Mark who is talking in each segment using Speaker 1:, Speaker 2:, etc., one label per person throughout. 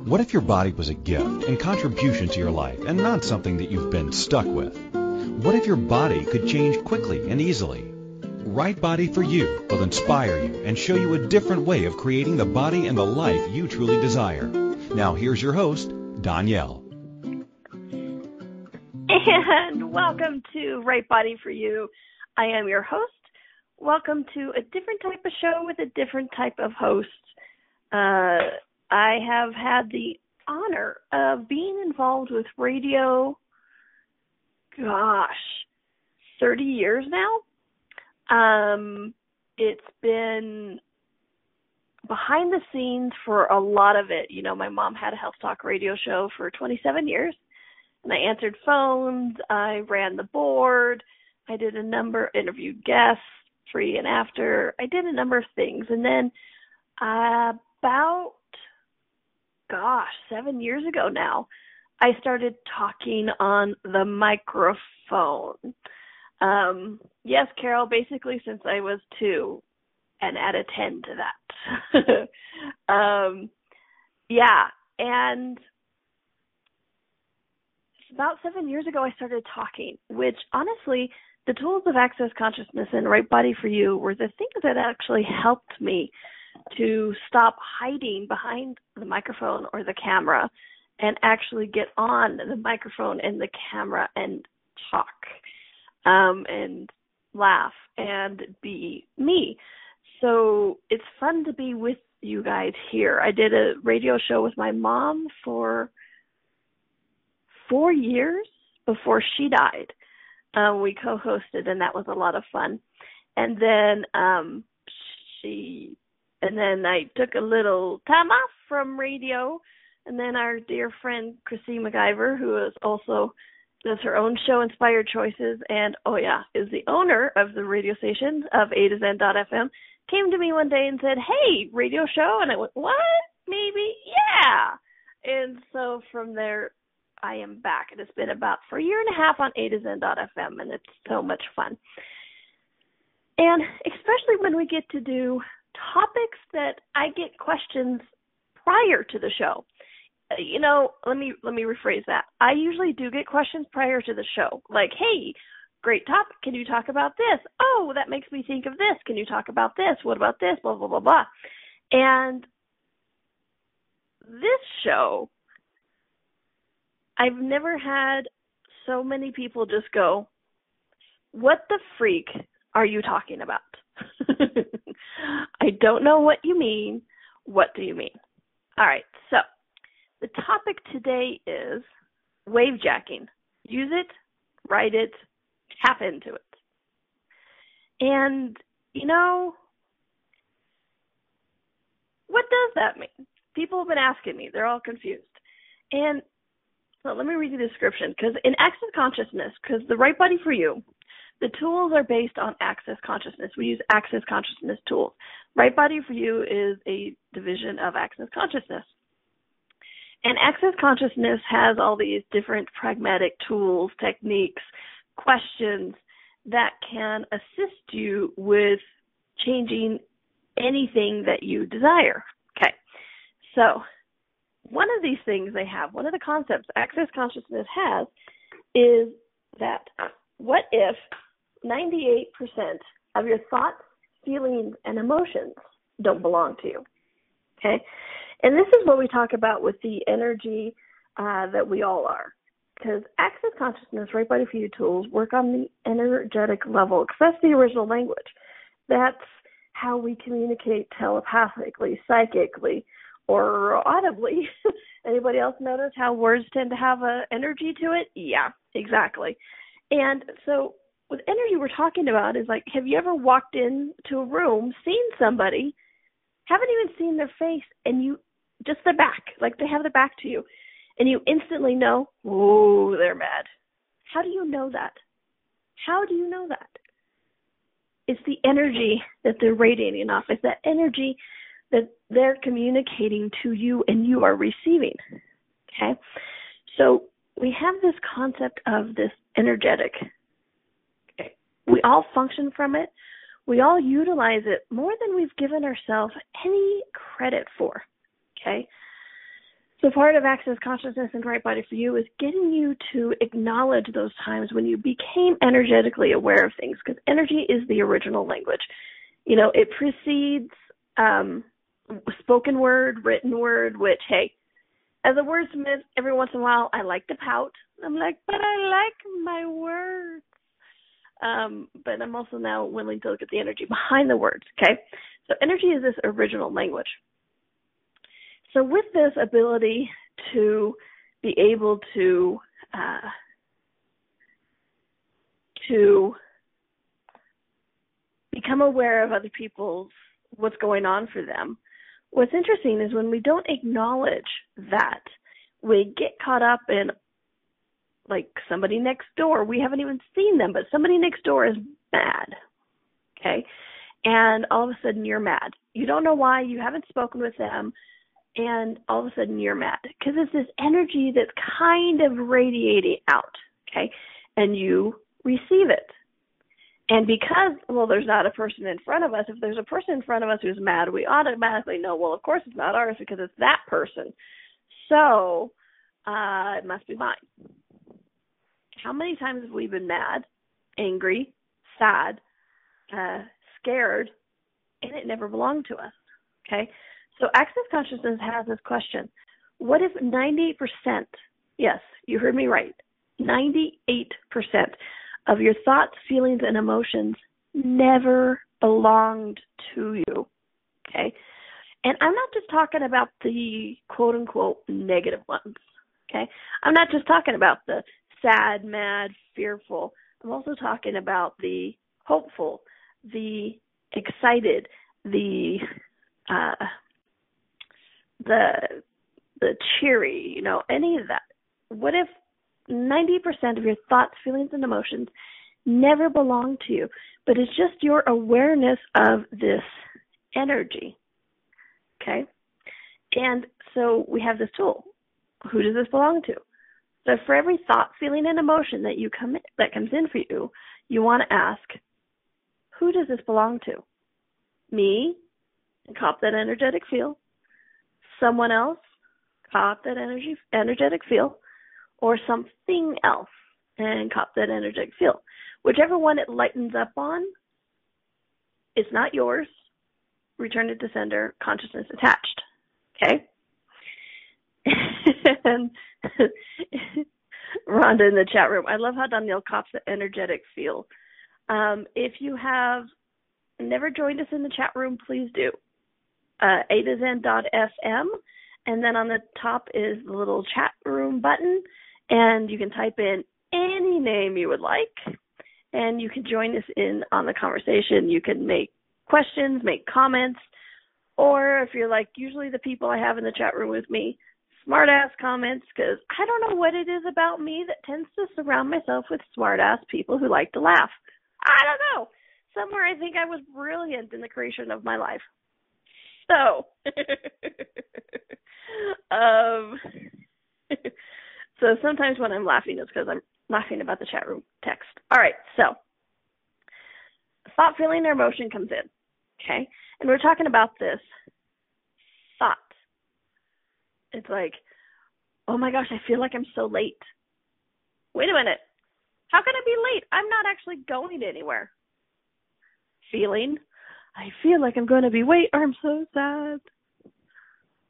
Speaker 1: What if your body was a gift and contribution to your life and not something that you've been stuck with? What if your body could change quickly and easily? Right Body for You will inspire you and show you a different way of creating the body and the life you truly desire. Now here's your host, Donnielle.
Speaker 2: And welcome to Right Body for You. I am your host. Welcome to a different type of show with a different type of host. I have had the honor of being involved with radio, 30 years now. It's been behind the scenes for a lot of it. You know, my mom had a health talk radio show for 27 years, and I answered phones, I ran the board, I did interviewed guests, pre and after. I did a number of things, and then about 7 years ago now, I started talking on the microphone. Yes, Carol, basically since I was 2, and add a 10 to that. And about 7 years ago I started talking, which honestly, the tools of Access Consciousness and Right Body for You were the things that actually helped me to stop hiding behind the microphone or the camera and actually get on the microphone and the camera and talk and laugh and be me. So it's fun to be with you guys here. I did a radio show with my mom for 4 years before she died. We co-hosted, and that was a lot of fun. And then I took a little time off from radio, and then our dear friend Chrissy MacGyver, who does her own show, Inspired Choices, and is the owner of the radio station of A to Zen.fm, came to me one day and said, "Hey, radio show?" And I went, "What? Maybe? Yeah." And so from there, I am back. It has been about for a year and a half on A to Zen.fm, and it's so much fun. And especially when we get to do topics that I get questions prior to the show. Let me rephrase that. I usually do get questions prior to the show, like, "Hey, great topic. Can you talk about this? Oh, that makes me think of this. Can you talk about this? What about this? Blah, blah, blah, blah." And this show, I've never had so many people just go, "What the freak are you talking about?" I don't know what you mean. What do you mean? All right, so the topic today is WaveJacking. Use it, write it, tap into it. And, what does that mean? People have been asking me. They're all confused. And so let me read you the description, because in Access Consciousness, because the Right Body for You, the tools are based on Access Consciousness. We use Access Consciousness tools. Right Body for You is a division of Access Consciousness. And Access Consciousness has all these different pragmatic tools, techniques, questions that can assist you with changing anything that you desire. Okay, so one of these things they have, one of the concepts Access Consciousness has is that what if 98% of your thoughts, feelings, and emotions don't belong to you? Okay, and this is what we talk about with the energy that we all are. Because Access Consciousness, Right Body for You tools work on the energetic level, because that's the original language. That's how we communicate telepathically, psychically, or audibly. Anybody else notice how words tend to have an energy to it? Yeah, exactly. And so with energy we're talking about is like, have you ever walked into a room, seen somebody, haven't even seen their face, and you, just the back, like they have their back to you, and you instantly know, oh, they're mad. How do you know that? How do you know that? It's the energy that they're radiating off. It's that energy that they're communicating to you and you are receiving. Okay? So we have this concept of this energetic. Okay? We all function from it. We all utilize it more than we've given ourselves any credit for. Okay? So part of Access Consciousness and Right Body for You is getting you to acknowledge those times when you became energetically aware of things, because energy is the original language. You know, it precedes spoken word, written word, which, hey, as a wordsmith, every once in a while, I like to pout. I'm like, but I like my words. But I'm also now willing to look at the energy behind the words, okay? So energy is this original language. So with this ability to be able to become aware of other people's, what's going on for them, what's interesting is when we don't acknowledge that, we get caught up in, like, somebody next door. We haven't even seen them, but somebody next door is mad, okay? And all of a sudden you're mad. You don't know why. You haven't spoken with them. And all of a sudden you're mad because it's this energy that's kind of radiating out, okay? And you receive it. And because, well, there's not a person in front of us, if there's a person in front of us who's mad, we automatically know, well, of course it's not ours because it's that person. So it must be mine. How many times have we been mad, angry, sad, scared, and it never belonged to us, okay? So Access Consciousness has this question. What if 98%, yes, you heard me right, 98% of your thoughts, feelings, and emotions never belonged to you, okay? And I'm not just talking about the quote-unquote negative ones, okay? I'm not just talking about the sad, mad, fearful. I'm also talking about the hopeful, the excited, the cheery, you know, any of that. What if 90% of your thoughts, feelings, and emotions never belong to you, but it's just your awareness of this energy, okay? And so we have this tool. Who does this belong to? So for every thought, feeling, and emotion that comes in for you, you want to ask, who does this belong to? Me, and cop that energetic feel. Someone else, cop that energetic feel. Or something else, and cop that energetic feel. Whichever one it lightens up on, it's not yours. Return it to sender, consciousness attached. Okay? And Rhonda in the chat room, I love how Donnielle cops the energetic feel. If you have never joined us in the chat room, please do. A2Zen.fm, and then on the top is the little chat room button, and you can type in any name you would like, and you can join us in on the conversation. You can make questions, make comments, or if you're like usually the people I have in the chat room with me, smart-ass comments, because I don't know what it is about me that tends to surround myself with smart-ass people who like to laugh. I don't know. Somewhere I think I was brilliant in the creation of my life. So, so sometimes when I'm laughing, it's because I'm laughing about the chat room text. All right, so thought, feeling, or emotion comes in, okay? And we're talking about this thought. It's like, oh my gosh, I feel like I'm so late. Wait a minute. How can I be late? I'm not actually going anywhere. Feeling, I feel like I'm going to be late, or I'm so sad.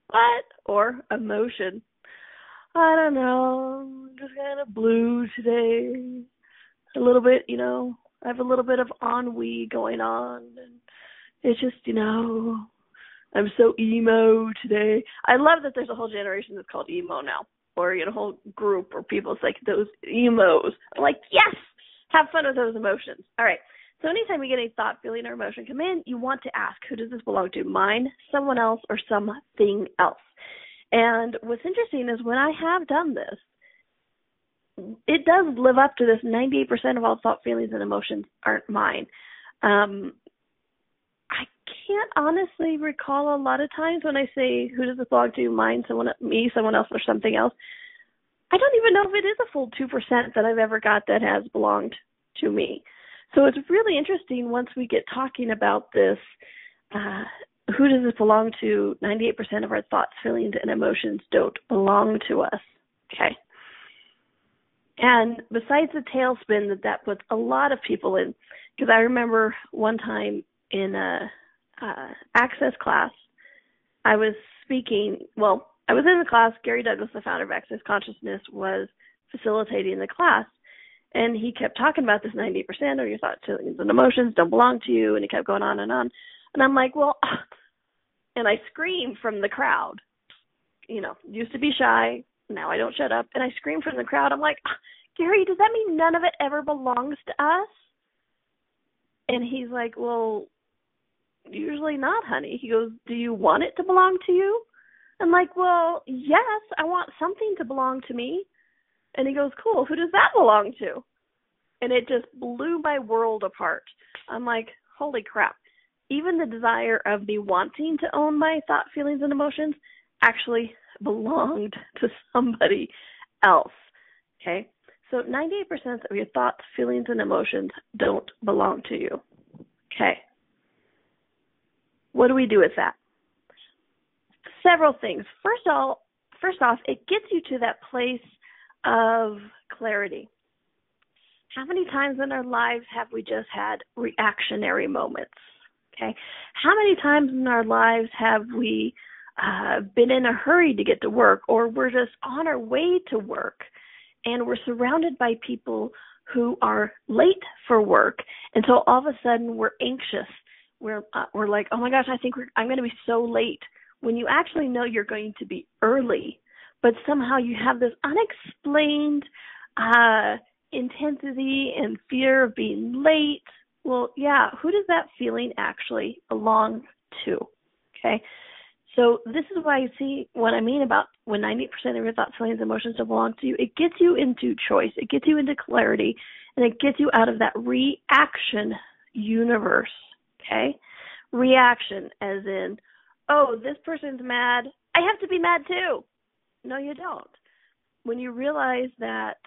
Speaker 2: What? Or emotion, I don't know, I'm just kind of blue today. A little bit, you know, I have a little bit of ennui going on. And it's just, you know, I'm so emo today. I love that there's a whole generation that's called emo now. Or, you know, a whole group or people, it's like those emos. I'm like, yes, have fun with those emotions. All right. So anytime you get a thought, feeling, or emotion come in, you want to ask, who does this belong to? Mine, someone else, or something else? And what's interesting is when I have done this, it does live up to this 98% of all thought, feelings, and emotions aren't mine. I can't honestly recall a lot of times when I say, who does this belong to? Mine, someone, me, someone else, or something else. I don't even know if it is a full 2% that I've ever got that has belonged to me. So it's really interesting once we get talking about this Who does this belong to? 98% of our thoughts, feelings, and emotions don't belong to us. Okay. And besides the tailspin that puts a lot of people in, because I remember one time in a Access class, I was speaking, well, I was in the class, Gary Douglas, the founder of Access Consciousness, was facilitating the class, and he kept talking about this 98% of your thoughts, feelings, and emotions don't belong to you, and he kept going on. And I'm like, well, and I screamed from the crowd. You know, used to be shy, now I don't shut up, and I screamed from the crowd. I'm like, Gary, does that mean none of it ever belongs to us? And he's like, well, usually not, honey. He goes, do you want it to belong to you? I'm like, well, yes, I want something to belong to me. And he goes, cool, who does that belong to? And it just blew my world apart. I'm like, holy crap. Even the desire of me wanting to own my thought, feelings, and emotions actually belonged to somebody else. Okay? So 98% of your thoughts, feelings, and emotions don't belong to you. Okay? What do we do with that? Several things. First off, it gets you to that place of clarity. How many times in our lives have we just had reactionary moments? Okay. How many times in our lives have we been in a hurry to get to work, or we're just on our way to work and we're surrounded by people who are late for work, and so all of a sudden we're anxious. We're like, oh my gosh, I think I'm going to be so late, when you actually know you're going to be early, but somehow you have this unexplained intensity and fear of being late. Well, yeah, who does that feeling actually belong to? Okay, so this is why you see what I mean about when 90% of your thoughts, feelings, emotions don't belong to you. It gets you into choice. It gets you into clarity, and it gets you out of that reaction universe. Okay, reaction as in, oh, this person's mad, I have to be mad too. No, you don't. When you realize that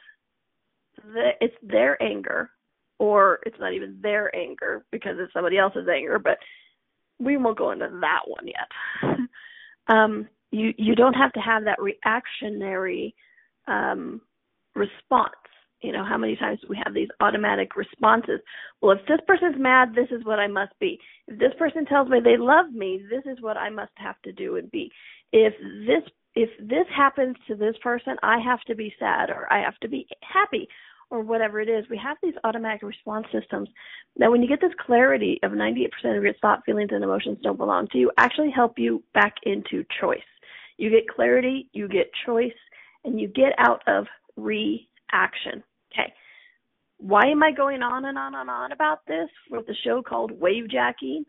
Speaker 2: it's their anger, or it's not even their anger because it's somebody else's anger, but we won't go into that one yet. You don't have to have that reactionary response. You know, how many times do we have these automatic responses? Well, if this person's mad, this is what I must be. If this person tells me they love me, this is what I must have to do and be. If this happens to this person, I have to be sad, or I have to be happy, or whatever it is. We have these automatic response systems that, when you get this clarity of 98% of your thought, feelings, and emotions don't belong to you, actually help you back into choice. You get clarity, you get choice, and you get out of reaction. Okay. Why am I going on and on and on about this with the show called WaveJacking?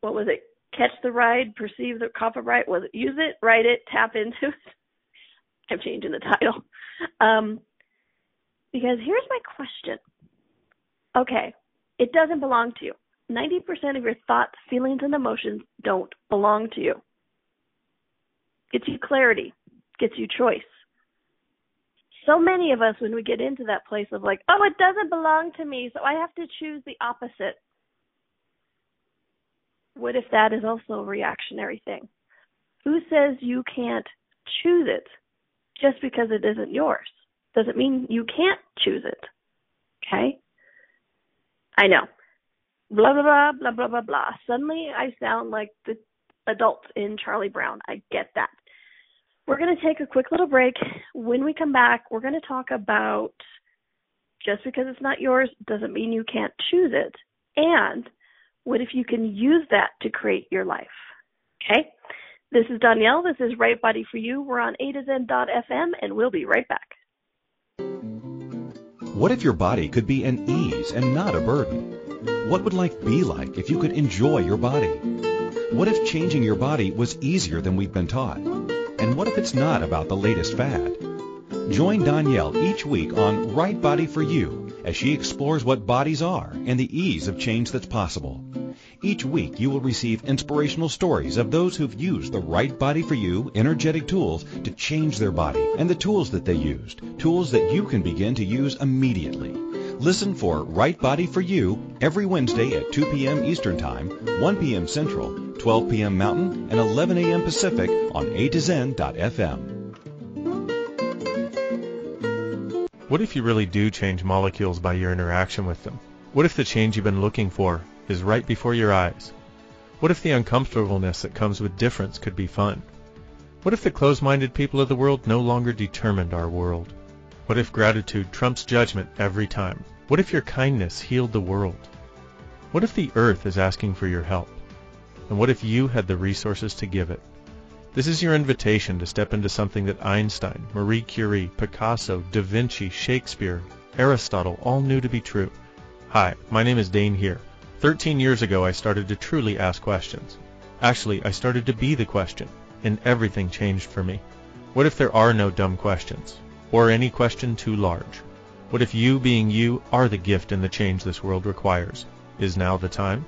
Speaker 2: What was it? Catch the ride, perceive the copyright. Was it use it, write it, tap into it? I'm changing the title. Because here's my question. Okay, it doesn't belong to you. 90% of your thoughts, feelings, and emotions don't belong to you. Gets you clarity, gets you choice. So many of us, when we get into that place of like, oh, it doesn't belong to me, so I have to choose the opposite. What if that is also a reactionary thing? Who says you can't choose it just because it isn't yours? Doesn't mean you can't choose it. Okay? I know. Blah, blah, blah, blah, blah, blah, blah. Suddenly I sound like the adults in Charlie Brown. I get that. We're going to take a quick little break. When we come back, we're going to talk about just because it's not yours doesn't mean you can't choose it. And what if you can use that to create your life? Okay? This is Donnielle. This is Right Body for You. We're on A2Z.fm, and we'll be right back.
Speaker 1: What if your body could be an ease and not a burden? What would life be like if you could enjoy your body? What if changing your body was easier than we've been taught? And what if it's not about the latest fad? Join Donnielle each week on Right Body for You as she explores what bodies are and the ease of change that's possible. Each week you will receive inspirational stories of those who've used the Right Body for You energetic tools to change their body, and the tools that they used, tools that you can begin to use immediately. Listen for Right Body for You every Wednesday at 2 p.m. Eastern Time, 1 p.m. Central, 12 p.m. Mountain and 11 a.m. Pacific on A2Zen.fm.
Speaker 3: What if you really do change molecules by your interaction with them? What if the change you've been looking for is right before your eyes? What if the uncomfortableness that comes with difference could be fun? What if the closed-minded people of the world no longer determined our world? What if gratitude trumps judgment every time? What if your kindness healed the world? What if the earth is asking for your help? And what if you had the resources to give it? This is your invitation to step into something that Einstein, Marie Curie, Picasso, Da Vinci, Shakespeare, Aristotle all knew to be true. Hi, my name is Dane here. 13 years ago, I started to truly ask questions. Actually, I started to be the question, and everything changed for me. What if there are no dumb questions, or any question too large? What if you, being you, are the gift and the change this world requires? Is now the time?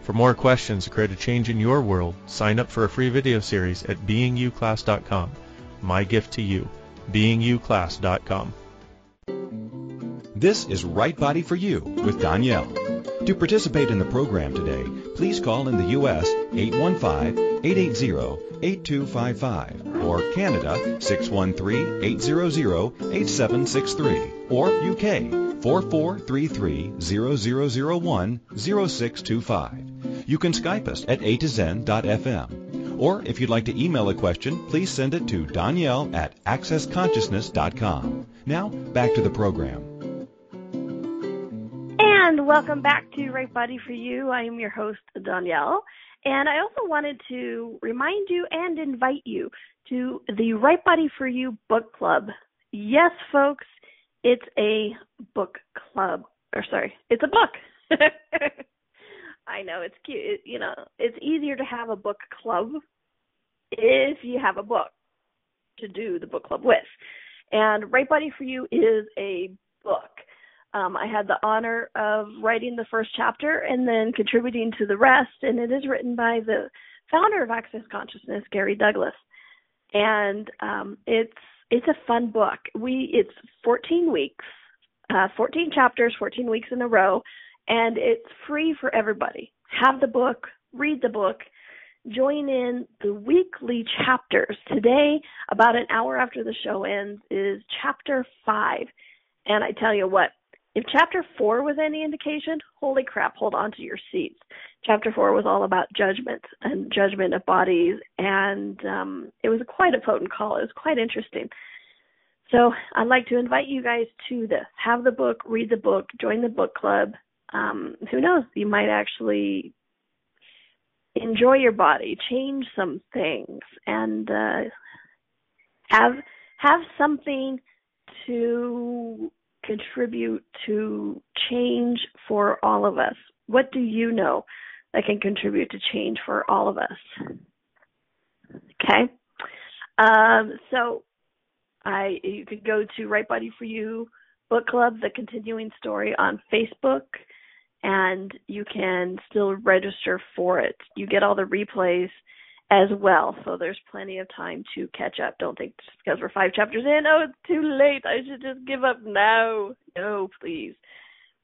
Speaker 3: For more questions to create a change in your world, sign up for a free video series at beingyouclass.com. My gift to you, beingyouclass.com.
Speaker 1: This is Right Body for You with Donnielle. To participate in the program today, please call in the U.S. 815-880-8255 or Canada 613-800-8763 or UK 4433-0001-0625. You can Skype us at A2Zen.fm. Or if you'd like to email a question, please send it to Donnielle at accessconsciousness.com. Now, back to the program.
Speaker 2: And welcome back to Right Body for You. I am your host, Donnielle. And I also wanted to remind you and invite you to the Right Body for You book club. Yes, folks, it's a book club. It's a book. I know, it's cute. It's easier to have a book club if you have a book to do the book club with. And Right Body for You is a book. I had the honor of writing the first chapter and then contributing to the rest, and it is written by the founder of Access Consciousness, Gary Douglas. And it's a fun book. It's 14 weeks, 14 chapters, 14 weeks in a row, and it's free for everybody. Have the book, read the book, join in the weekly chapters. Today, about an hour after the show ends, is Chapter 5. And I tell you what, if Chapter 4 was any indication, holy crap, hold on to your seats. Chapter 4 was all about judgment and judgment of bodies, and it was quite a potent call. It was quite interesting. So I'd like to invite you guys to this. Have the book, read the book, join the book club. Who knows, you might actually enjoy your body, change some things, and have something to contribute to change for all of us. What do you know that can contribute to change for all of us? Okay. So you could go to Right Body for You Book Club, The Continuing Story on Facebook, and you can still register for it. You get all the replays as well, so there's plenty of time to catch up. Don't think just because we're 5 chapters in, oh, it's too late, I should just give up now. No, please.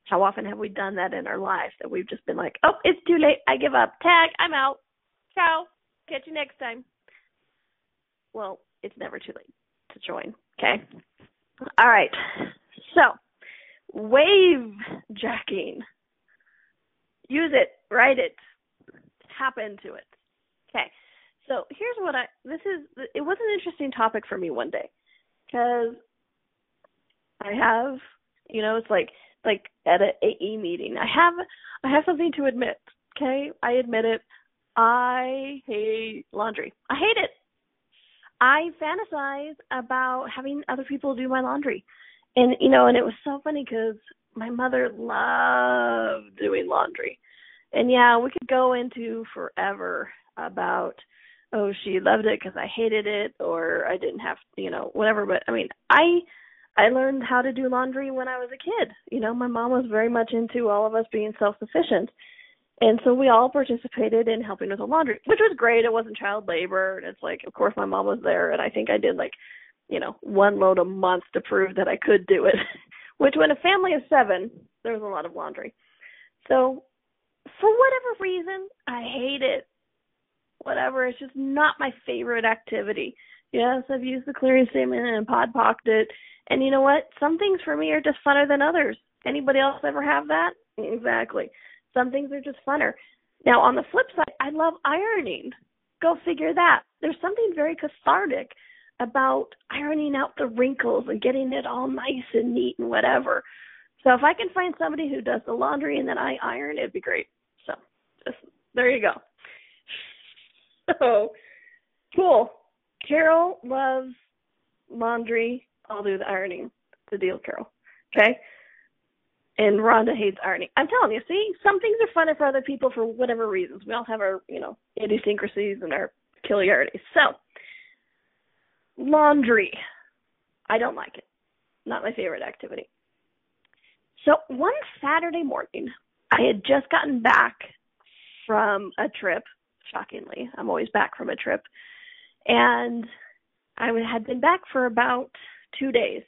Speaker 2: How often have we done that in our lives, that we've just been like, oh, it's too late, I give up, tag, I'm out, ciao, catch you next time. Well, it's never too late to join, okay? All right, so WaveJacking. Use it, write it, tap into it. Okay. So here's what it was an interesting topic for me one day, because I have, it's like at an AE meeting, I have something to admit, okay? I admit it. I hate laundry. I hate it. I fantasize about having other people do my laundry. And, and it was so funny because my mother loved doing laundry. And yeah, we could go into forever about, oh, she loved it because I hated it, or I didn't have, whatever. But I mean, I learned how to do laundry when I was a kid. My mom was very much into all of us being self-sufficient. And so we all participated in helping with the laundry, which was great. It wasn't child labor. And it's like, of course, my mom was there. And I think I did 1 load a month to prove that I could do it, which when a family of 7, there was a lot of laundry. So for whatever reason, I hate it. whatever. It's just not my favorite activity. Yes, I've used the clearing statement and pod pocket. And you know what? Some things for me are just funner than others. Anybody else ever have that? Exactly. Some things are just funner. Now, on the flip side, I love ironing. Go figure that. There's something very cathartic about ironing out the wrinkles and getting it all nice and neat and whatever. So if I can find somebody who does the laundry and then I iron, it'd be great. So just, there you go. So cool. Carol loves laundry. I'll do the ironing. The deal, Carol. Okay? And Rhonda hates ironing. I'm telling you, see, some things are funner for other people for whatever reasons. We all have our, idiosyncrasies and our peculiarities. So, laundry. I don't like it. Not my favorite activity. So, one Saturday morning, I had just gotten back from a trip. Shockingly, I'm always back from a trip. And I had been back for about 2 days.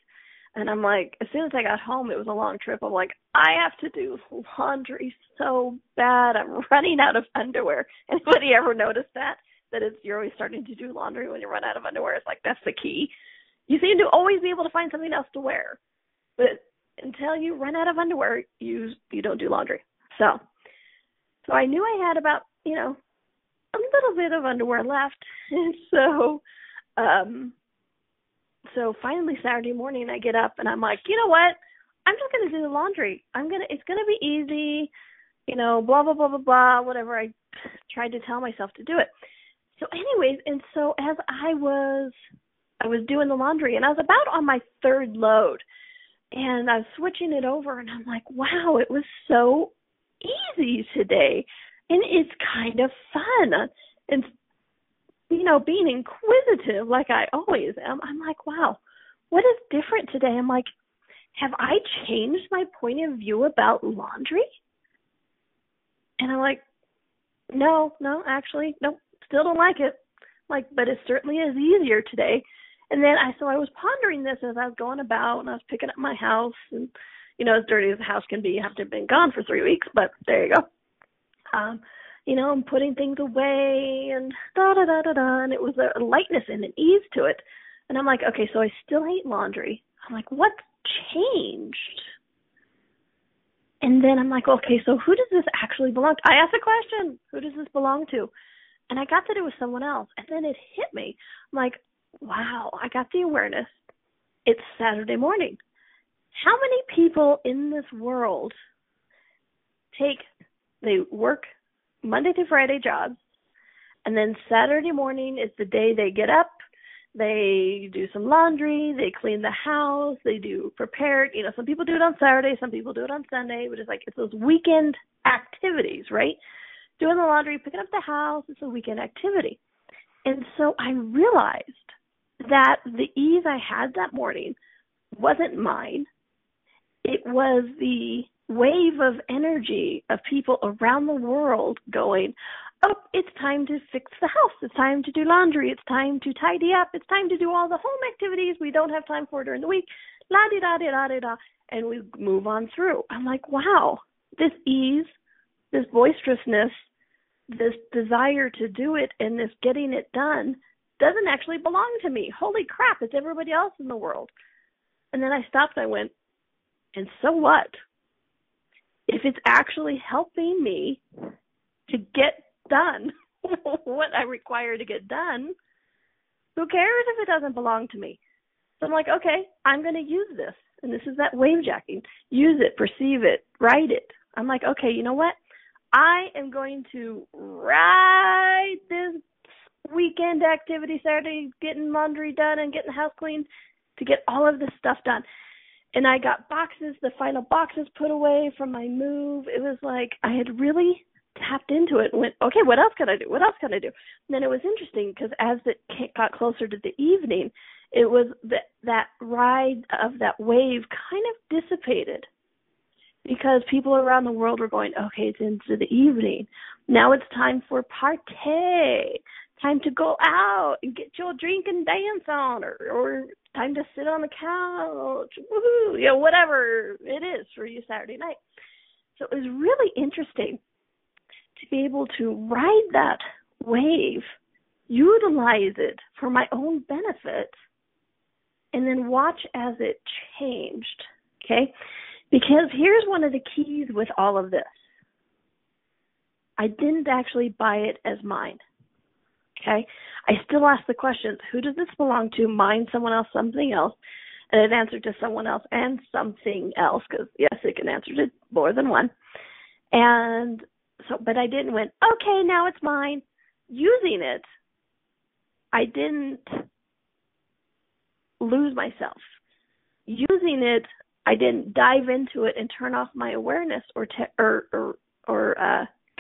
Speaker 2: And I'm like, as soon as I got home, it was a long trip. I'm like, I have to do laundry so bad. I'm running out of underwear. Anybody ever noticed that? That you're always starting to do laundry when you run out of underwear. It's like, that's the key. You seem to always be able to find something else to wear. But until you run out of underwear, you don't do laundry. So I knew I had about, a little bit of underwear left. And so finally Saturday morning I get up and I'm like, you know what? I'm just going to do the laundry. It's going to be easy, blah, blah, blah, blah, blah, whatever. I tried to tell myself to do it. So anyways, and so as I was doing the laundry and I was about on my third load and I was switching it over and I'm like, wow, it was so easy today. And it's kind of fun. And being inquisitive like I always am, I'm like, wow, what is different today? I'm like, have I changed my point of view about laundry? And I'm like, no, actually, nope, still don't like it. Like, but it certainly is easier today. And then I was pondering this as I was going about and I was picking up my house and, as dirty as the house can be after been gone for 3 weeks, but there you go. I'm putting things away and da-da-da-da-da, and it was a lightness and an ease to it. And I'm like, okay, so I still hate laundry. I'm like, what's changed? And then I'm like, okay, so who does this actually belong to? I asked a question, who does this belong to? And I got that it was someone else. And then it hit me. I'm like, wow, I got the awareness. It's Saturday morning. How many people in this world they work Monday through Friday jobs, and then Saturday morning is the day they get up, they do some laundry, they clean the house, they do prepared, some people do it on Saturday, some people do it on Sunday, but it's those weekend activities, right? Doing the laundry, picking up the house, it's a weekend activity. And so I realized that the ease I had that morning wasn't mine. It was the wave of energy of people around the world going, oh, it's time to fix the house. It's time to do laundry. It's time to tidy up. It's time to do all the home activities we don't have time for during the week. La-di-da-di-da-di-da. And we move on through. I'm like, wow, this ease, this boisterousness, this desire to do it and this getting it done doesn't actually belong to me. Holy crap, it's everybody else in the world. And then I stopped and I went, and so what? If it's actually helping me to get done what I require to get done, who cares if it doesn't belong to me? So I'm like, okay, I'm going to use this. And this is that WaveJacking. Use it, perceive it, write it. I'm like, okay, you know what? I am going to ride this weekend activity Saturday, getting laundry done and getting the house cleaned to get all of this stuff done. And I got the final boxes put away from my move. It was like I had really tapped into it and went, okay, what else can I do? What else can I do? And then it was interesting because as it got closer to the evening, it was that ride of that wave kind of dissipated because people around the world were going, okay, it's into the evening. Now it's time for party, time to go out and get your drink and dance on, or time to sit on the couch, woohoo, whatever it is for you Saturday night. So it was really interesting to be able to ride that wave, utilize it for my own benefit, and then watch as it changed, okay? Because here's one of the keys with all of this. I didn't actually buy it as mine, okay? I still ask the questions, who does this belong to, mine, someone else, something else? And it answered to someone else and something else, because, yes, it can answer to more than one. And so, but I didn't went, okay, now it's mine. Using it, I didn't lose myself. Using it, I didn't dive into it and turn off my awareness or get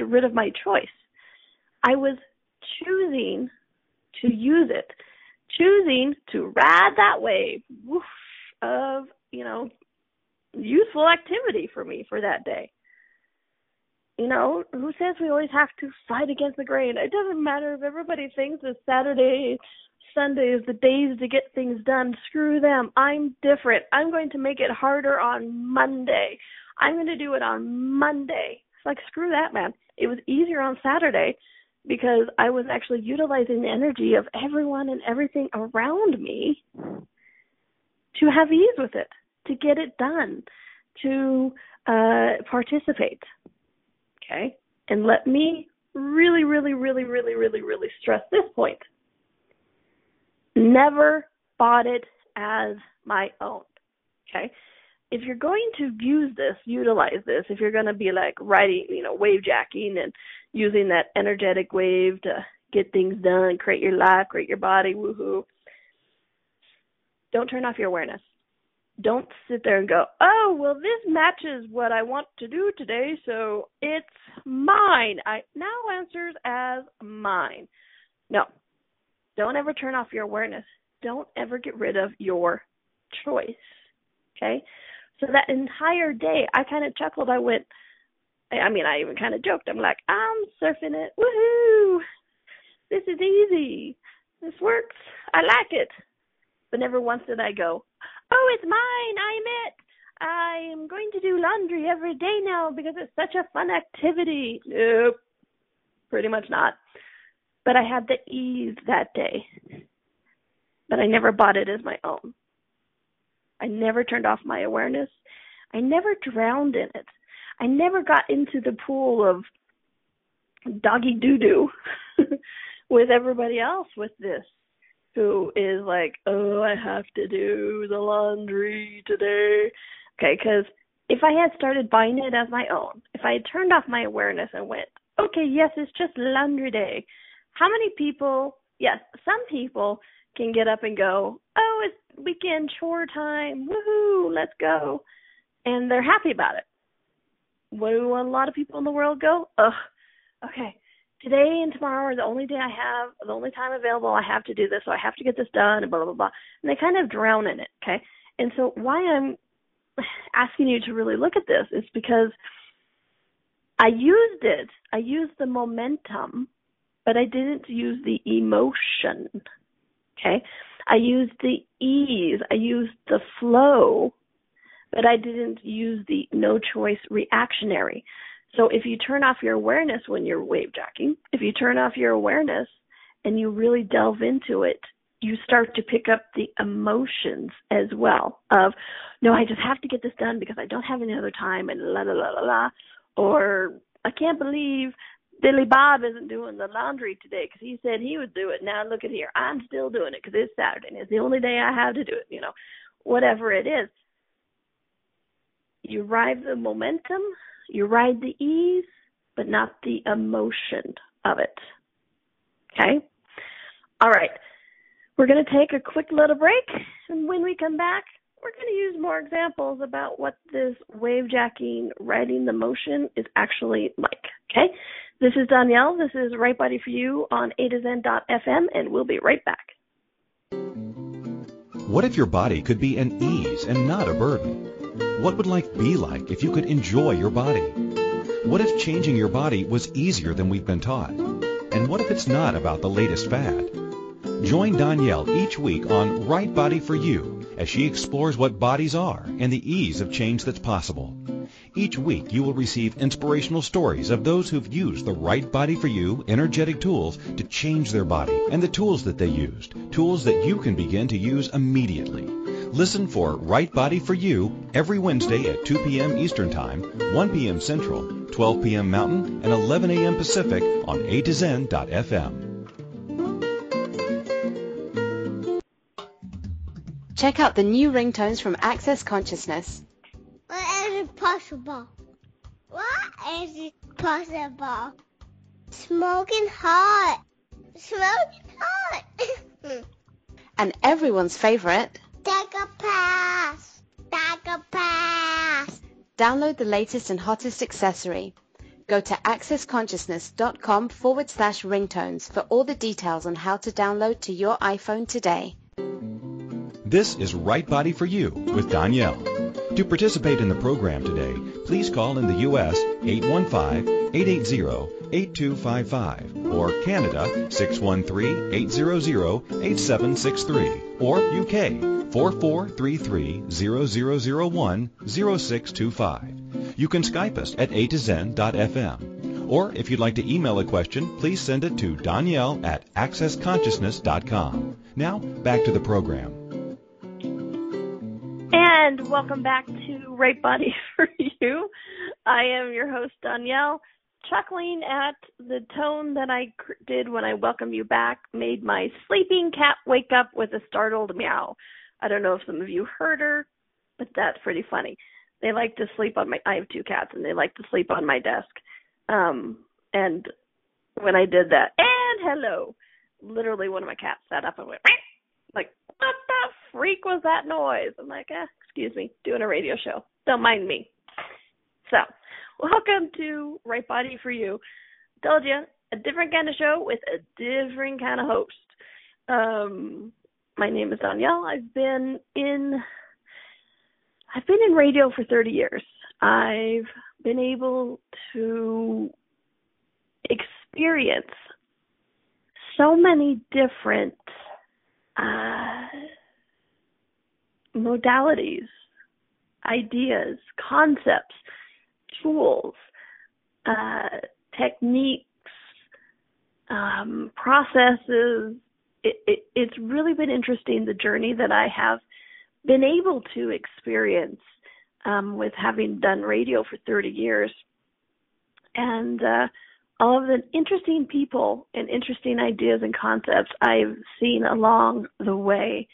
Speaker 2: rid of my choice. I was choosing to use it, choosing to ride that wave of, useful activity for me for that day. Who says we always have to fight against the grain? It doesn't matter if everybody thinks that Saturday, Sunday is the days to get things done. Screw them. I'm different. I'm going to make it harder on Monday. I'm going to do it on Monday. It's like, screw that, man. It was easier on Saturday because I was actually utilizing the energy of everyone and everything around me to have ease with it, to get it done, to participate. Okay? And let me really, really, really, really, really, really stress this point. Never bought it as my own. Okay? If you're going to use this, utilize this, if you're going to be like writing, WaveJacking and using that energetic wave to get things done, create your life, create your body, woohoo, don't turn off your awareness. Don't sit there and go, oh, well, this matches what I want to do today, so it's mine. I now answers as mine. No, don't ever turn off your awareness. Don't ever get rid of your choice, okay? So that entire day, I kind of chuckled. I even kind of joked. I'm like, I'm surfing it. Woohoo! This is easy. This works. I like it. But never once did I go, oh, it's mine. I am going to do laundry every day now because it's such a fun activity. Nope. Pretty much not. But I had the ease that day. But I never bought it as my own. I never turned off my awareness. I never drowned in it. I never got into the pool of doggy doo-doo with everybody else with this, who is like, oh, I have to do the laundry today. Okay, because if I had started buying it as my own, if I had turned off my awareness and went, okay, yes, it's just laundry day. How many people, yes, some people can get up and go, oh, it's weekend chore time, woohoo, let's go. And they're happy about it. What do a lot of people in the world go? Ugh, okay, today and tomorrow are the only time available. I have to do this, so I have to get this done, and blah, blah, blah. And they kind of drown in it, okay? And so why I'm asking you to really look at this is because I used it. I used the momentum, but I didn't use the emotion, okay? I used the ease. I used the flow, but I didn't use the no choice reactionary. So if you turn off your awareness when you're WaveJacking, if you turn off your awareness and you really delve into it, you start to pick up the emotions as well of, no, I just have to get this done because I don't have any other time and la, la, la, la, la. Or I can't believe Billy Bob isn't doing the laundry today because he said he would do it. Now look at here. I'm still doing it because it's Saturday and it's the only day I have to do it, whatever it is. You ride the momentum, you ride the ease, but not the emotion of it. Okay? All right. We're going to take a quick little break, and when we come back, we're going to use more examples about what this WaveJacking, riding the motion, is actually like. Okay? This is Donnielle. This is Right Body for You on A2Zen.fm, and we'll be right back.
Speaker 1: What if your body could be an ease and not a burden? What would life be like if you could enjoy your body? What if changing your body was easier than we've been taught? And what if it's not about the latest fad? Join Donnielle each week on Right Body for You as she explores what bodies are and the ease of change that's possible. Each week, you will receive inspirational stories of those who've used the Right Body for You energetic tools to change their body and the tools that they used, tools that you can begin to use immediately. Listen for Right Body for You every Wednesday at 2 p.m. Eastern Time, 1 p.m. Central, 12 p.m. Mountain, and 11 a.m. Pacific on A2Zen.fm.
Speaker 4: Check out the new ringtones from Access Consciousness.
Speaker 5: What is it possible? What is it possible? Smoking hot. Smoking hot.
Speaker 4: And everyone's favorite,
Speaker 5: Take a pass. Take a pass.
Speaker 4: download the latest and hottest accessory. Go to accessconsciousness.com/ringtones for all the details on how to download to your iPhone today.
Speaker 1: This is Right Body for You with Donnielle. To participate in the program today, please call in the U.S. 815-880-8255 or Canada 613-800-8763 or UK 4433-0001-0625. You can Skype us at A2Zen.fm. Or if you'd like to email a question, please send it to Donnielle@accessconsciousness.com. Now, back to the program.
Speaker 2: And welcome back to Right Body for You. I am your host, Donnielle. Chuckling at the tone that I did when I welcomed you back made my sleeping cat wake up with a startled meow. I don't know if some of you heard her, but that's pretty funny. They like to sleep on I have two cats, and they like to sleep on my desk. And when I did that, and hello, literally one of my cats sat up and went, like, what the freak was that noise? I'm like, excuse me, doing a radio show. Don't mind me. So, welcome to Right Body for You. Told you, a different kind of show with a different kind of host. My name is Donnielle. I've been in radio for 30 years. I've been able to experience so many different modalities, ideas, concepts, tools, techniques, processes. It's really been interesting, the journey that I have been able to experience with having done radio for 30 years. And all of the interesting people and interesting ideas and concepts I've seen along the way.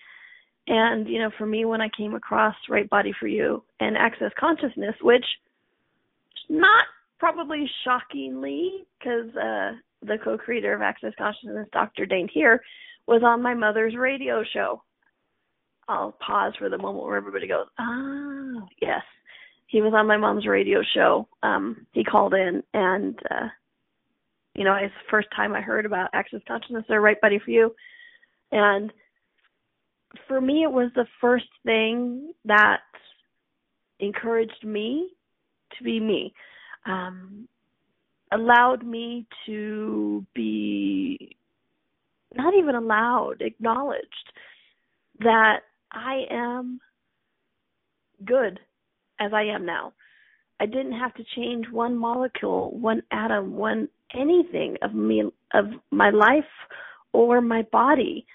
Speaker 2: And, you know, for me, when I came across Right Body for You and Access Consciousness, which not probably shockingly, because the co-creator of Access Consciousness, Dr. Dane here, was on my mother's radio show. I'll pause for the moment where everybody goes, yes. He was on my mom's radio show. He called in, and you know, it's the first time I heard about Access Consciousness or Right Body for You. And for me, it was the first thing that encouraged me to be me, allowed me to be not even allowed, acknowledged that I am good as I am now. I didn't have to change one molecule, one atom, one anything of me, of my life or my body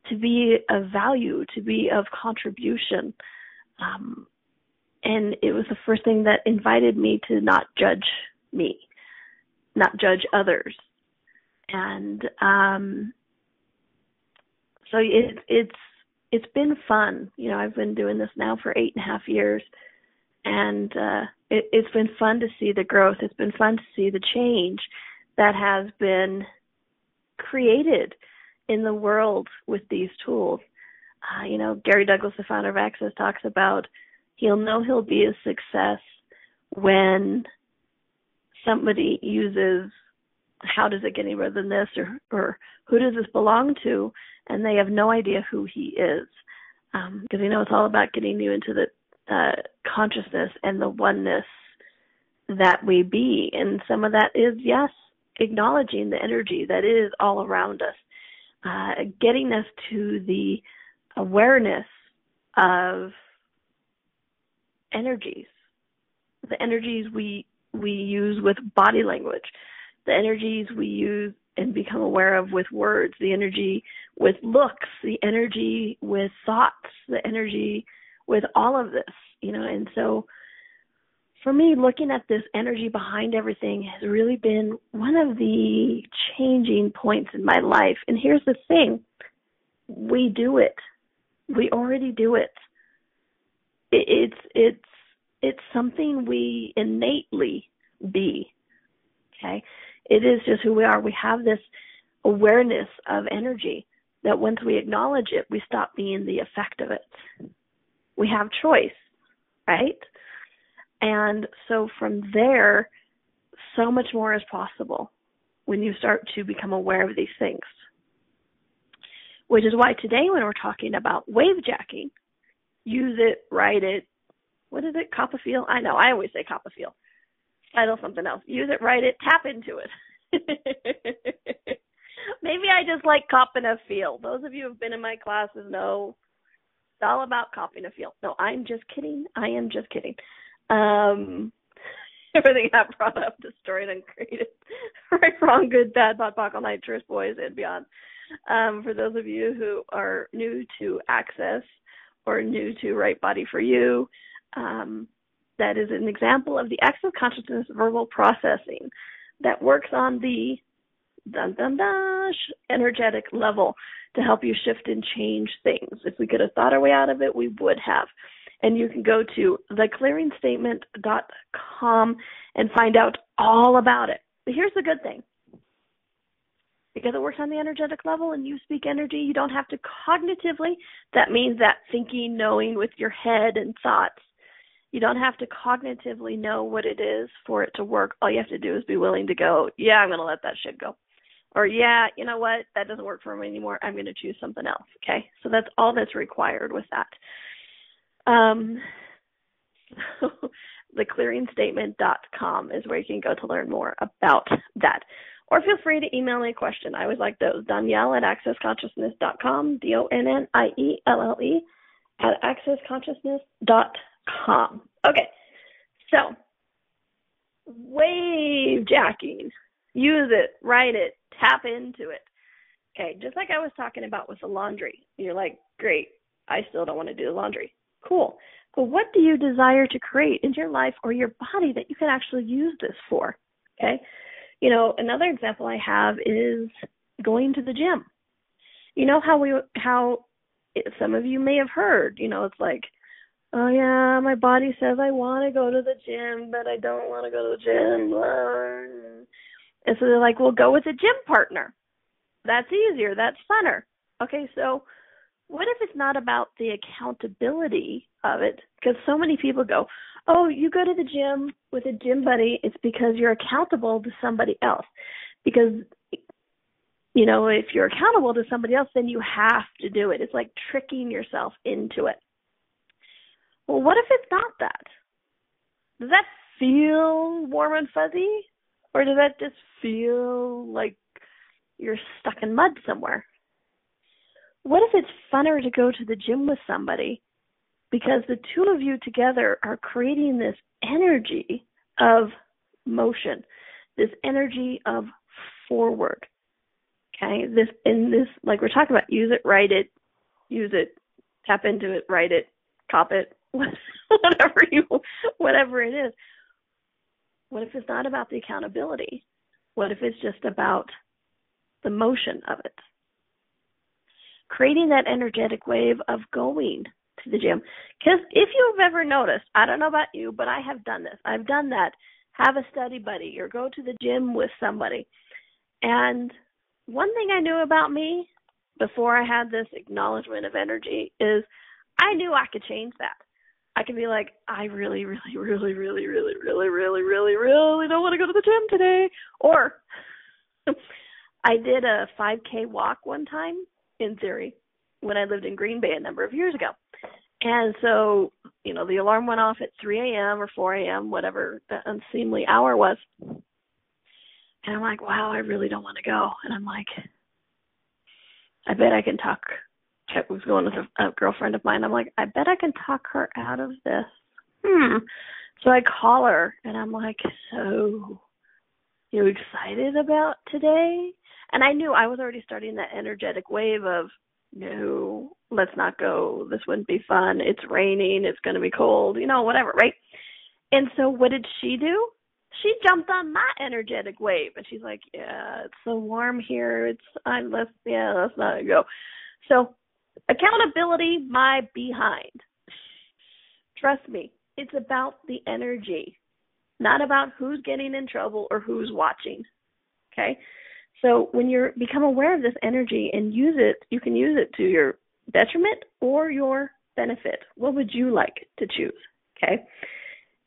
Speaker 2: to be of value, to be of contribution. And it was the first thing that invited me to not judge me, not judge others. And so it's been fun. You know, I've been doing this now for 8.5 years. And it's been fun to see the growth. It's been fun to see the change that has been created in the world with these tools. You know, Gary Douglas, the founder of Access, talks about he'll know he'll be a success when somebody uses, how does it get any better than this, or who does this belong to, and they have no idea who he is. Because, you know, it's all about getting you into the consciousness and the oneness that we be. And some of that is, yes, acknowledging the energy that is all around us, getting us to the awareness of energies, the energies we use with body language, the energies we use and become aware of with words, the energy with looks, the energy with thoughts, the energy with all of this, and so for me, looking at this energy behind everything has really been one of the changing points in my life. And here's the thing. We do it. We already do it. It's something we innately be. Okay? It is just who we are. We have this awareness of energy that once we acknowledge it, we stop being the effect of it. We have choice, right? And so from there, so much more is possible when you start to become aware of these things. Which is why today when we're talking about WaveJacking, use it, write it, what is it, cop a feel? I know, I always say cop a feel. Title something else. Use it, write it, tap into it. Maybe I just like copping a feel. Those of you who have been in my classes know it's all about copying a feel. No, I'm just kidding. I am just kidding. Everything I brought up, destroyed, and created. Right, wrong, good, bad, bot, all night, chores, boys, and beyond. For those of you who are new to Access or new to Right Body for You, that is an example of the Access Consciousness verbal processing that works on the energetic level to help you shift and change things. If we could have thought our way out of it, we would have. And you can go to theclearingstatement.com and find out all about it. But here's the good thing. Because it works on the energetic level and you speak energy, you don't have to cognitively, that means that thinking, knowing with your head and thoughts, you don't have to cognitively know what it is for it to work. All you have to do is be willing to go, yeah, I'm going to let that shit go. Or, yeah, you know what, that doesn't work for me anymore. I'm going to choose something else, okay? So that's all that's required with that. Theclearingstatement.com is where you can go to learn more about that. Or feel free to email me a question. I always like those. Donnielle at accessconsciousness.com, DONNIELLE at accessconsciousness.com. Okay, so WaveJacking. Use it, write it, tap into it. Okay, just like I was talking about with the laundry. You're like, great, I still don't want to do the laundry. Cool. But what do you desire to create in your life or your body that you can actually use this for? Okay. Another example I have is going to the gym. You know how some of you may have heard, it's like, oh yeah, my body says I want to go to the gym, but I don't want to go to the gym. And so they're like, well, go with a gym partner. That's easier. That's funner. Okay, so what if it's not about the accountability of it? Because so many people go, oh, you go to the gym with a gym buddy, it's because you're accountable to somebody else. Because, if you're accountable to somebody else, then you have to do it. It's like tricking yourself into it. Well, what if it's not that? Does that feel warm and fuzzy? Or does that just feel like you're stuck in mud somewhere? What if it's funner to go to the gym with somebody because the two of you together are creating this energy of motion, this energy of forward, okay? This, like we're talking about, use it, write it, use it, tap into it, write it, cop it, whatever it is. What if it's not about the accountability? What if it's just about the motion of it? Creating that energetic wave of going to the gym. Because if you've ever noticed, I don't know about you, but I have done this. I've done that. Have a study buddy or go to the gym with somebody. And one thing I knew about me before I had this acknowledgement of energy is I knew I could change that. I could be like, I really, really, really, really, really, really, really, really, really don't want to go to the gym today. Or I did a 5K walk one time, in theory, when I lived in Green Bay a number of years ago. And so, the alarm went off at 3 a.m. or 4 a.m., whatever the unseemly hour was. And I'm like, wow, I really don't want to go. And I'm like, I bet I can talk. I was going with a girlfriend of mine. I'm like, I bet I can talk her out of this. So So I call her, and I'm like, so you excited about today? And I knew I was already starting that energetic wave of, no, let's not go. This wouldn't be fun. It's raining. It's going to be cold, whatever, right? And so what did she do? She jumped on my energetic wave, and she's like, yeah, it's so warm here. Let's not go. So accountability, my behind. Trust me, it's about the energy, not about who's getting in trouble or who's watching, okay? So when you become aware of this energy and use it, you can use it to your detriment or your benefit. What would you like to choose, okay?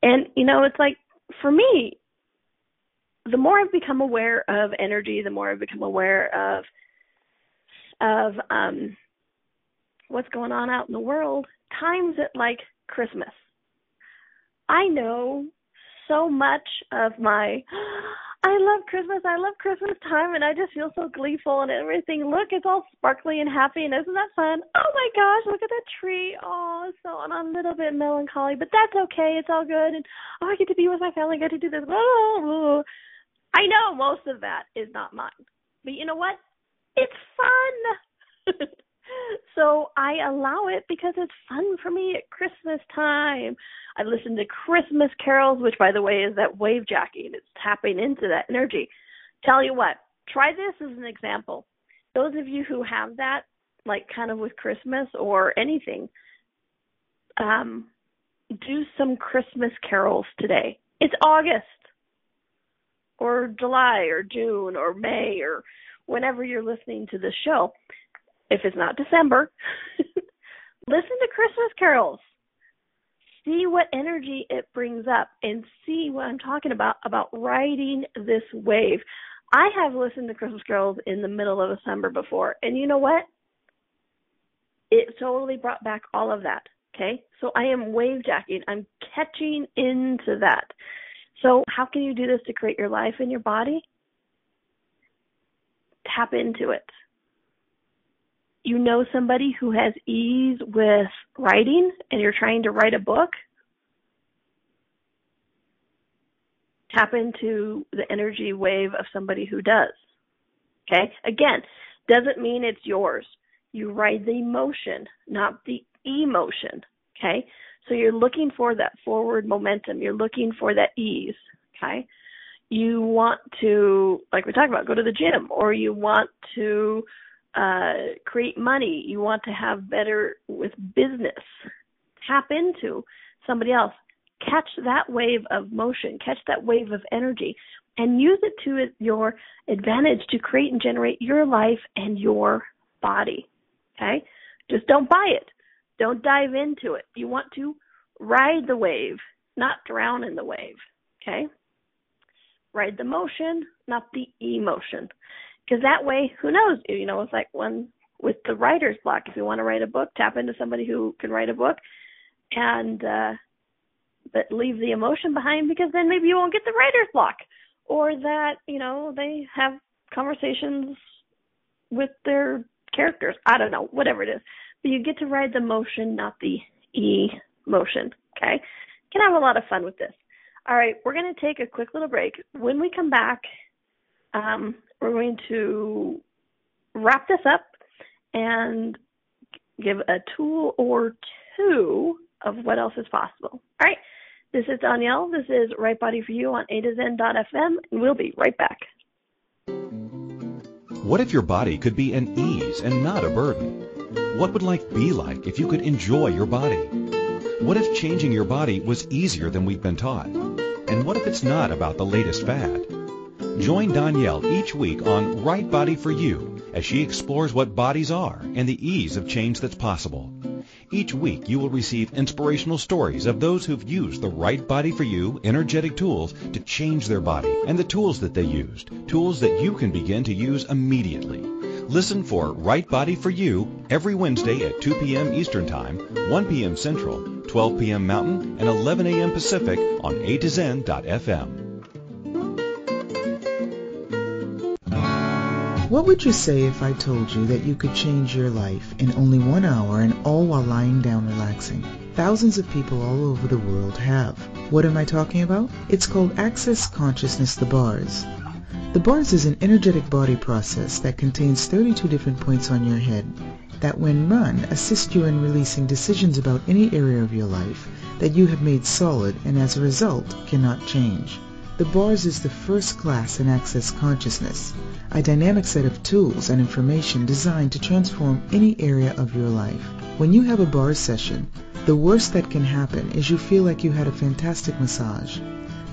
Speaker 2: And, it's like, for me, the more I've become aware of energy, the more I've become aware of what's going on out in the world, times it like Christmas. I know so much of I love Christmas time, and I just feel so gleeful and everything. Look, it's all sparkly and happy, and isn't that fun? Oh my gosh, look at that tree. Oh, so I'm a little bit melancholy, but that's okay. It's all good. And I get to be with my family, I get to do this. I know most of that is not mine, but you know what? It's fun. So I allow it because it's fun for me at Christmas time. I listen to Christmas carols, which, by the way, is that WaveJacking. It's tapping into that energy. Tell you what, try this as an example. Those of you who have that, like kind of with Christmas or anything, do some Christmas carols today. It's August or July or June or May or whenever you're listening to the show. If it's not December, listen to Christmas carols. See what energy it brings up and see what I'm talking about riding this wave. I have listened to Christmas carols in the middle of December before, and you know what? It totally brought back all of that, okay? So I am wavejacking. I'm catching into that. So how can you do this to create your life and your body? Tap into it. You know somebody who has ease with writing and you're trying to write a book? Tap into the energy wave of somebody who does. Okay? Again, doesn't mean it's yours. You ride the emotion, not the emotion. Okay? So you're looking for that forward momentum. You're looking for that ease. Okay? You want to, like we talked about, go to the gym, or you want to create money. You want to have better with business. Tap into somebody else. Catch that wave of motion. Catch that wave of energy and use it to your advantage to create and generate your life and your body. Okay? Just don't buy it. Don't dive into it. You want to ride the wave, not drown in the wave. Okay? Ride the motion, not the emotion. Because that way, who knows? It's like one with the writer's block. If you want to write a book, tap into somebody who can write a book, and but leave the emotion behind, because then maybe you won't get the writer's block, or that they have conversations with their characters. I don't know, whatever it is. But you get to ride the motion, not the emotion. Okay, you can have a lot of fun with this. All right, we're going to take a quick little break. When we come back, we're going to wrap this up and give a tool or two of what else is possible. All right, this is Donnielle. This is Right Body for You on A2Zen.fm, and we'll be right back.
Speaker 1: What if your body could be an ease and not a burden? What would life be like if you could enjoy your body? What if changing your body was easier than we've been taught? And what if it's not about the latest fad? Join Donnielle each week on Right Body for You as she explores what bodies are and the ease of change that's possible. Each week you will receive inspirational stories of those who've used the Right Body for You energetic tools to change their body, and the tools that they used, tools that you can begin to use immediately. Listen for Right Body for You every Wednesday at 2 p.m. Eastern Time, 1 p.m. Central, 12 p.m. Mountain, and 11 a.m. Pacific on A2Zen.fm.
Speaker 6: What would you say if I told you that you could change your life in only 1 hour, and all while lying down relaxing? Thousands of people all over the world have. What am I talking about? It's called Access Consciousness, the bars. The bars is an energetic body process that contains 32 different points on your head that when run assist you in releasing decisions about any area of your life that you have made solid and as a result cannot change. The bars is the first class in Access Consciousness, a dynamic set of tools and information designed to transform any area of your life. When you have a bars session, the worst that can happen is you feel like you had a fantastic massage.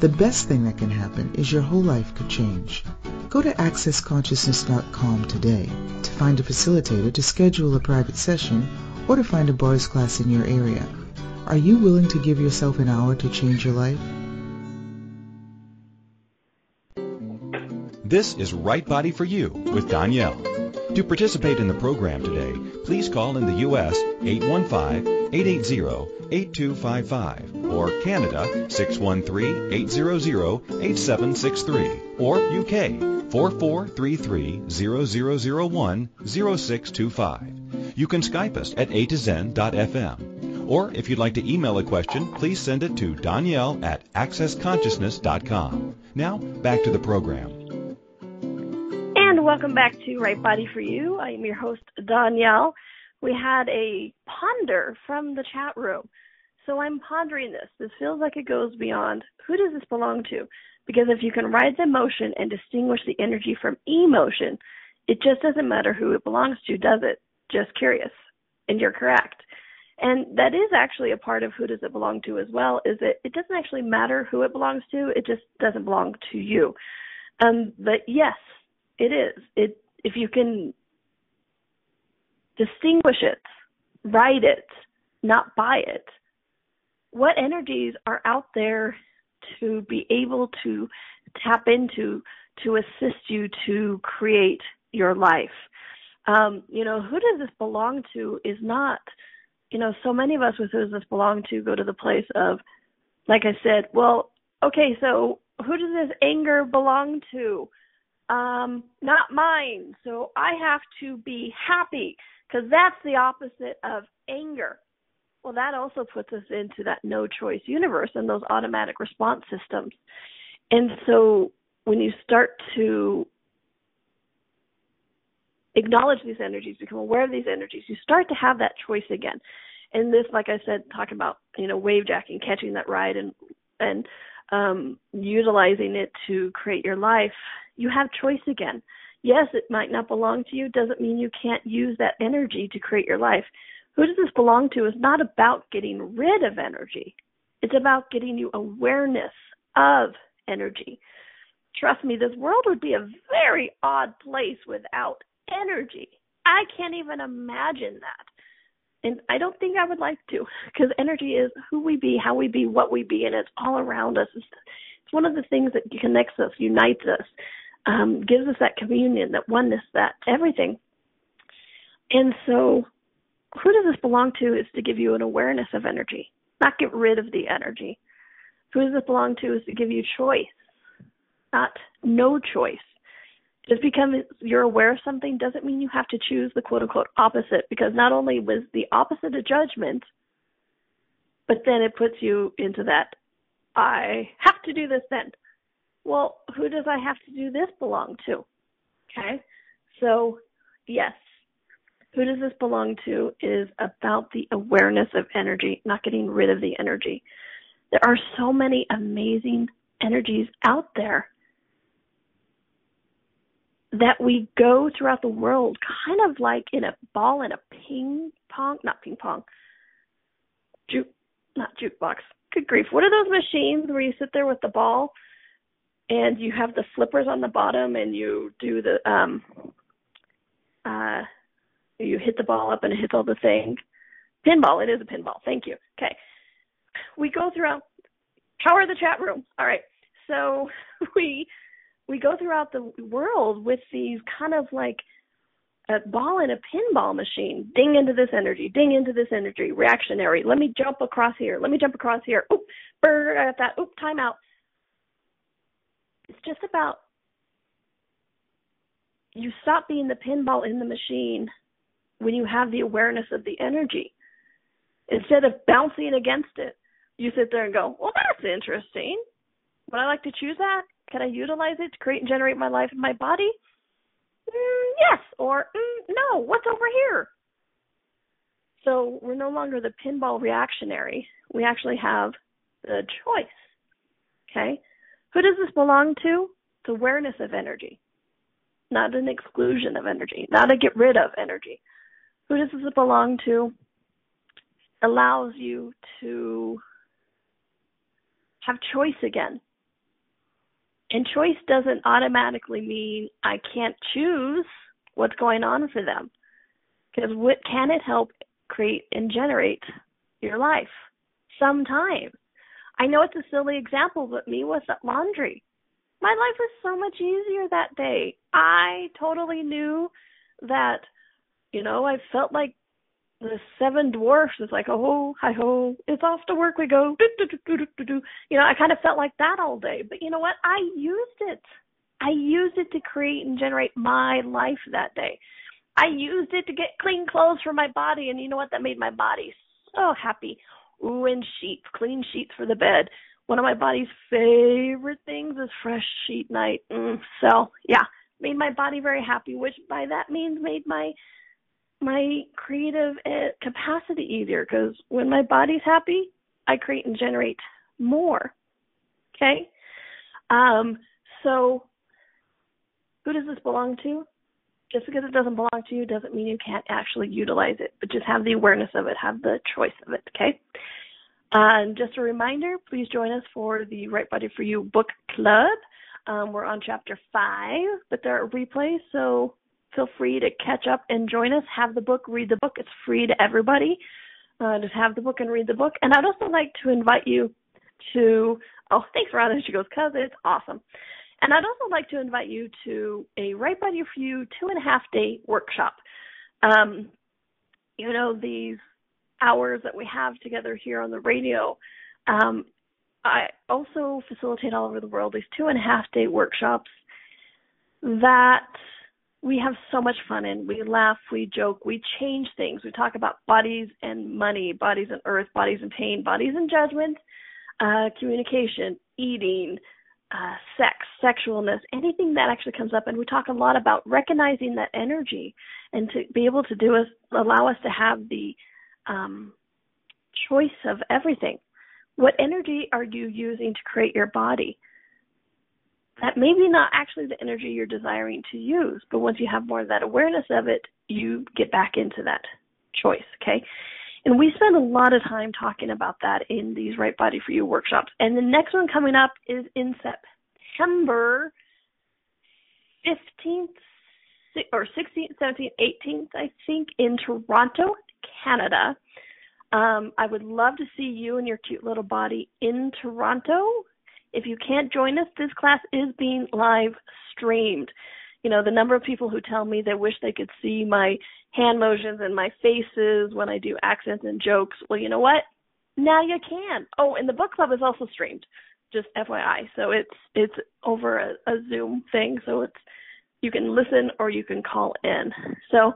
Speaker 6: The best thing that can happen is your whole life could change. Go to accessconsciousness.com today to find a facilitator to schedule a private session or to find a bars class in your area. Are you willing to give yourself an hour to change your life?
Speaker 1: This is Right Body for You with Donnielle. To participate in the program today, please call in the U.S. 815-880-8255 or Canada 613-800-8763 or UK 4433-0001-0625. You can Skype us at a2zen.fm. Or if you'd like to email a question, please send it to Donnielle@accessconsciousness.com. Now, back to the program.
Speaker 2: And welcome back to Right Body for You. I am your host, Donnielle. We had a ponder from the chat room. So I'm pondering this. This feels like it goes beyond who does this belong to? Because if you can ride the emotion and distinguish the energy from emotion, it just doesn't matter who it belongs to, does it? Just curious. And you're correct. And that is actually a part of who does it belong to as well, is that it doesn't actually matter who it belongs to, it just doesn't belong to you. But yes, it is. If you can distinguish it, write it, not buy it, what energies are out there to be able to tap into to assist you to create your life? Who does this belong to is not, so many of us with who does this belong to go to the place of, like I said, well, okay, so who does this anger belong to? Not mine. So I have to be happy because that's the opposite of anger. Well, that also puts us into that no choice universe and those automatic response systems. And so when you start to acknowledge these energies, become aware of these energies, you start to have that choice again. And this, like I said, talking about, WaveJacking, catching that ride and utilizing it to create your life, you have choice again. Yes, it might not belong to you. Doesn't mean you can't use that energy to create your life. Who does this belong to is not about getting rid of energy. It's about getting you awareness of energy. Trust me, this world would be a very odd place without energy. I can't even imagine that. And I don't think I would like to, because energy is who we be, how we be, what we be, and it's all around us. It's one of the things that connects us, unites us, gives us that communion, that oneness, that everything. And so who does this belong to is to give you an awareness of energy, not get rid of the energy. Who does this belong to is to give you choice, not no choice. Just because you're aware of something doesn't mean you have to choose the quote-unquote opposite, because not only was the opposite a judgment, but then it puts you into that, I have to do this then. Well, who does I have to do this belong to? Okay? So, yes, who does this belong to is about the awareness of energy, not getting rid of the energy. There are so many amazing energies out there that we go throughout the world kind of like in a ball in a not jukebox. Good grief. What are those machines where you sit there with the ball and you have the flippers on the bottom and you do the, you hit the ball up and it hits all the thing? Pinball. It is a pinball. Thank you. Okay. We go throughout, power the chat room. All right. So we go throughout the world with these kind of like a ball in a pinball machine. Ding into this energy, ding into this energy, reactionary. Let me jump across here. Let me jump across here. Oop, burr, I got that. Oop, time out. It's just about you stop being the pinball in the machine when you have the awareness of the energy. Instead of bouncing against it, You sit there and go, well, that's interesting. Would I like to choose that? Can I utilize it to create and generate my life and my body? Yes, or no, what's over here? So we're no longer the pinball reactionary. We actually have the choice, okay? Who does this belong to? It's awareness of energy, not an exclusion of energy, not a get rid of energy. Who does this belong to? Allows you to have choice again. And choice doesn't automatically mean I can't choose what's going on for them. Because what can it help create and generate your life? Sometimes. I know it's a silly example, but me with laundry. My life was so much easier that day. I totally knew that, I felt like the seven dwarfs. It's like, oh, hi-ho, it's off to work we go. I kind of felt like that all day. But you know what? I used it. I used it to create and generate my life that day. I used it to get clean clothes for my body, and you know what? That made my body so happy. Ooh, and sheets, clean sheets for the bed. One of my body's favorite things is fresh sheet night. So, yeah, made my body very happy, which by that means made my creative capacity easier, because when my body's happy, I create and generate more. Okay? So, who does this belong to? Just because it doesn't belong to you doesn't mean you can't actually utilize it, but just have the awareness of it, have the choice of it, okay? And just a reminder, please join us for the Right Body for You book club. We're on chapter 5, but there are replays, so feel free to catch up and join us. Have the book, read the book. It's free to everybody. Just have the book and read the book. And I'd also like to invite you to, thanks, Rhonda. She goes, because it's awesome. And I'd also like to invite you to a Right Body for You 2.5-day workshop. These hours that we have together here on the radio, I also facilitate all over the world these 2.5-day workshops that we have so much fun in. We laugh, we joke, we change things. We talk about bodies and money, bodies and earth, bodies and pain, bodies and judgment, communication, eating, sex, sexualness, anything that actually comes up. And we talk a lot about recognizing that energy and to be able to allow us to have the choice of everything. What energy are you using to create your body? That may be not actually the energy you're desiring to use, but once you have more of that awareness of it, you get back into that choice, okay? And we spend a lot of time talking about that in these Right Body for You workshops. And the next one coming up is in September 15th, or 16th, 17th, 18th, I think, in Toronto, Canada. I would love to see you and your cute little body in Toronto. If you can't join us, this class is being live streamed. The number of people who tell me they wish they could see my hand motions and my faces when I do accents and jokes. Well, you know what? Now you can. Oh, and the book club is also streamed, just FYI. So it's over a Zoom thing. So you can listen or you can call in. So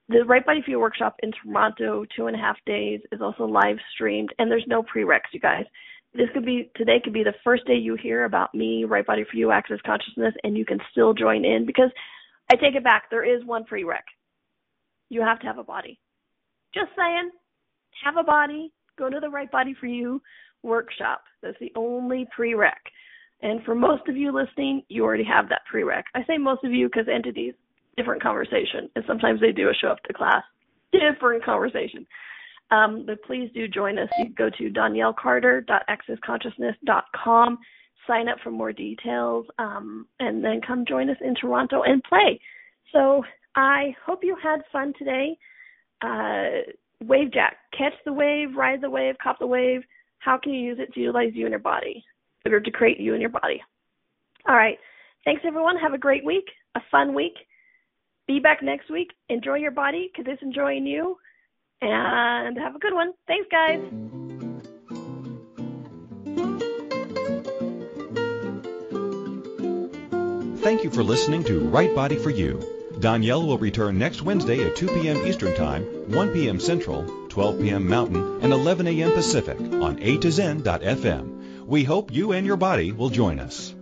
Speaker 2: the Right Body for You workshop in Toronto, 2.5 days, is also live streamed, and there's no prereqs, you guys. Today could be the first day you hear about me, Right Body for You, Access Consciousness, and you can still join in, because I take it back. There is one prereq. You have to have a body. Just saying, have a body, go to the Right Body for You workshop. That's the only prereq. And for most of you listening, you already have that prereq. I say most of you because entities, different conversation, and sometimes they do a show up to class, different conversation. But please do join us. You can go to DonnielleCarter.accessconsciousness.com, sign up for more details, and then come join us in Toronto and play. So I hope you had fun today. WaveJack, catch the wave, ride the wave, cop the wave. How can you use it to utilize you and your body, or to create you and your body? All right. Thanks, everyone. Have a great week, a fun week. Be back next week. Enjoy your body because it's enjoying you. And have a good one. Thanks, guys.
Speaker 1: Thank you for listening to Right Body for You. Donnielle will return next Wednesday at 2 p.m. Eastern Time, 1 p.m. Central, 12 p.m. Mountain, and 11 a.m. Pacific on A to Zen.fm. We hope you and your body will join us.